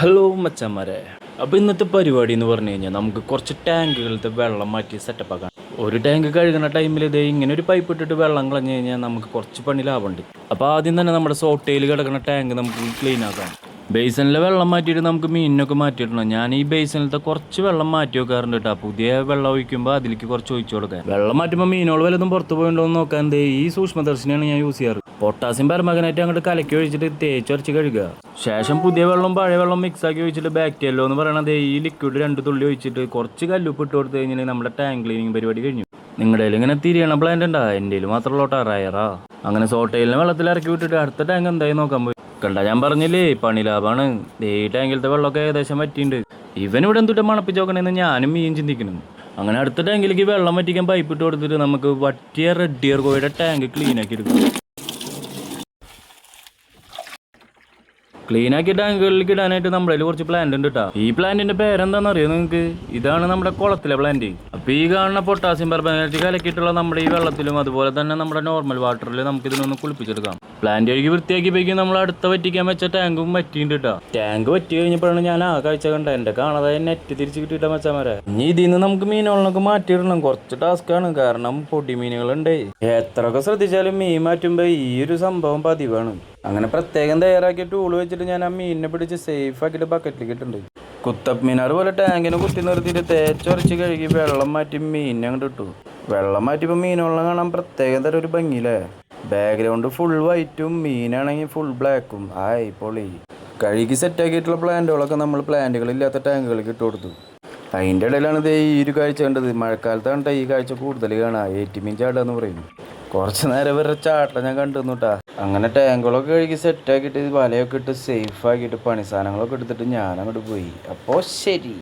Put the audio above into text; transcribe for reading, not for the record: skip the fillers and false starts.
Hello മച്ചന്മാരെ. അപ്പോൾ ഇന്നത്തെ പരിപാടി എന്ന് പറഞ്ഞു കഴിഞ്ഞാൽ നമുക്ക് കുറച്ച് ടാങ്കുകളിലത്തെ വെള്ളം മാറ്റി സെറ്റപ്പ് ആക്കാം. ഒരു ടാങ്ക് കഴുകുന്ന ടൈമിൽ ഇതേ ഇങ്ങനെ ഒരു പൈപ്പ് ഇട്ടിട്ട് വെള്ളം കളഞ്ഞു കഴിഞ്ഞാൽ നമുക്ക് കുറച്ച് പണി ലാഭമുണ്ട്. അപ്പോൾ ആദ്യം തന്നെ നമ്മുടെ സോട്ടയിൽ കിടക്കുന്ന ടാങ്ക് നമുക്ക് ക്ലീൻ ആക്കാം. ബേസിനിലെ വെള്ളം മാറ്റിയിട്ട് നമുക്ക് മീനിനൊക്കെ മാറ്റിയിട്ടുണ്ട്. ഞാൻ ഈ ബേസിനിലത്തെ കുറച്ച് വെള്ളം മാറ്റി വെക്കാറുണ്ട് കേട്ടോ. പുതിയ വെള്ളം ഒഴിക്കുമ്പോൾ അതിലേക്ക് കുറച്ച് ഒഴിച്ചു കൊടുക്കാം. വെള്ളം മാറ്റുമ്പോൾ മീനുകൾ വല്ലതും പുറത്ത് പോയിണ്ടോ എന്ന് നോക്കാൻ ഈ സൂക്ഷ്മദർശിനിയാണ് ഞാൻ യൂസ് ചെയ്യാറ്. പൊട്ടാസ്യം പെർമാംഗനേറ്റ് അങ്ങോട്ട് കലക്കി ഒഴിച്ചിട്ട് തേച്ചൊരച്ച് കഴുകുക. ശേഷം പുതിയ വെള്ളം പഴയ വെള്ളം മിക്സ് ആക്കി ഒഴിച്ചിട്ട് ബാക്ടീരിയല്ലോ എന്ന് പറയണത് ഈ ലിക്വിഡ് 2 തുള്ളി ഒഴിച്ചിട്ട് കുറച്ച് കല്ലുപ്പ് ഇട്ട് കൊടുത്തു കഴിഞ്ഞാൽ നമ്മുടെ ടാങ്ക് ക്ലീനിങ് പരിപാടി കഴിഞ്ഞു. നിങ്ങളുടെ കയ്യിൽ ഇങ്ങനെ തിരിയണ പ്ലാന്റ് ഉണ്ടാ? എൻ്റെ കയ്യിൽ മാത്രമുള്ള റയറാ. അങ്ങനെ സോട്ടയിലിനെ വെള്ളത്തിൽ ഇറക്കി വിട്ടിട്ട് അടുത്ത ടാങ്ക് എന്തായി നോക്കാൻ പോയി. കണ്ട, ഞാൻ പറഞ്ഞില്ലേ പണി ലാഭാണ്. ഈ ടാങ്കിലത്തെ വെള്ളമൊക്കെ ഏകദേശം വറ്റിണ്ട്. ഇവനിവിടെ എന്തിട്ട് മണപ്പിച്ച് നോക്കണമെന്ന് ഞാനും മീൻ ചിന്തിക്കണം. അങ്ങനെ അടുത്ത ടാങ്കിലേക്ക് വെള്ളം വറ്റിക്കാൻ പൈപ്പ് ഇട്ട് കൊടുത്തിട്ട് നമുക്ക് വറ്റിയ റെഡ് ഡിയർ കോയുടെ ടാങ്ക് ക്ലീൻ ആക്കി എടുക്കും. ക്ലീൻ ആക്കി ടാങ്കുകളിലേക്ക് ഇടാനായിട്ട് നമ്മുടെ കയ്യിൽ കുറച്ച് പ്ലാന്റ് ഉണ്ട് കേട്ടോ. ഈ പ്ലാന്റിന്റെ പേരെന്താണെന്ന് അറിയോ നിങ്ങൾക്ക്? ഇതാണ് നമ്മുടെ കുളത്തിലെ പ്ലാന്റ്. അപ്പോൾ ഈ കാണുന്ന പൊട്ടാസ്യം പെർമാംഗനേറ്റ് കലക്കിയിട്ടുള്ള നമ്മുടെ ഈ വെള്ളത്തിലും അതുപോലെ തന്നെ നമ്മുടെ നോർമൽ വാട്ടറിൽ നമുക്ക് ഇതിനൊന്ന് കുളിപ്പിച്ചെടുക്കാം. പ്ലാന്റ് കഴുകി വൃത്തിയാക്കി പോയി നമ്മൾ അടുത്ത വറ്റിക്കാൻ വെച്ച ടാങ്കും വറ്റിണ്ട് കേട്ടോ. ടാങ്ക് വറ്റി കഴിഞ്ഞപ്പോഴാണ് ഞാൻ ആ കാഴ്ച കണ്ടത്. എൻ്റെ കാണാതെ നെറ്റ് തിരിച്ച് കിട്ടിയിട്ട മച്ചാമാരെ. ഇനി ഇതിൽ നിന്ന് നമുക്ക് മീനുകളൊക്കെ മാറ്റിയിടണം. കുറച്ച് ടാസ്ക്കാണ്, കാരണം പൊടി മീനുകളുണ്ട്. എത്രയൊക്കെ ശ്രദ്ധിച്ചാലും മീൻ മാറ്റുമ്പോൾ ഈ ഒരു സംഭവം പതിവാണ്. അങ്ങനെ പ്രത്യേകം തയ്യാറാക്കിയ ടൂൾ വെച്ചിട്ട് ഞാൻ ആ മീനിനെ പിടിച്ച് സേഫ് ആക്കിയിട്ട് ബക്കറ്റിലേക്ക് ഇട്ടുണ്ട്. കുത്തപ്പ് മീനാർ പോലെ ടാങ്കിനെ കുത്തി നിർത്തിയിട്ട് തേച്ചൊരച്ച് കഴുകി വെള്ളം മാറ്റി മീനിനെ അങ്ങോട്ട് ഇട്ടു. വെള്ളം മാറ്റിയപ്പോൾ മീനുകളെ കാണാൻ പ്രത്യേകം തരം ഒരു ഭംഗിയില്ലേ. ബാക്ക്ഗ്രൗണ്ട് ഫുൾ വൈറ്റും മീനാണെങ്കിൽ ഫുൾ ബ്ലാക്കും. പൊളി. കഴുകി സെറ്റാക്കിയിട്ടുള്ള പ്ലാന്റുകളൊക്കെ നമ്മൾ പ്ലാന്റുകളില്ലാത്ത ടാങ്കുകളിലേക്ക് ഇട്ട് കൊടുത്തു. അതിൻ്റെ ഇടയിലാണ് ഈ ഒരു കാഴ്ച കണ്ടത്. മഴക്കാലത്താണ് ഈ കാഴ്ച കൂടുതൽ കാണാം. ഏറ്റുമീൻ ചാടുക എന്ന് പറയും. കുറച്ച് നേരം വരെ ചാട്ടം ഞാൻ കണ്ടുവന്നു കേട്ടാ. അങ്ങനെ ടാങ്കുകളൊക്കെ കഴുകി സെറ്റാക്കിയിട്ട് വലയൊക്കെ ഇട്ട് സേഫ് ആക്കിയിട്ട് പണി സാധനങ്ങളൊക്കെ എടുത്തിട്ട് ഞാൻ അങ്ങോട്ട് പോയി. അപ്പോൾ ശരി.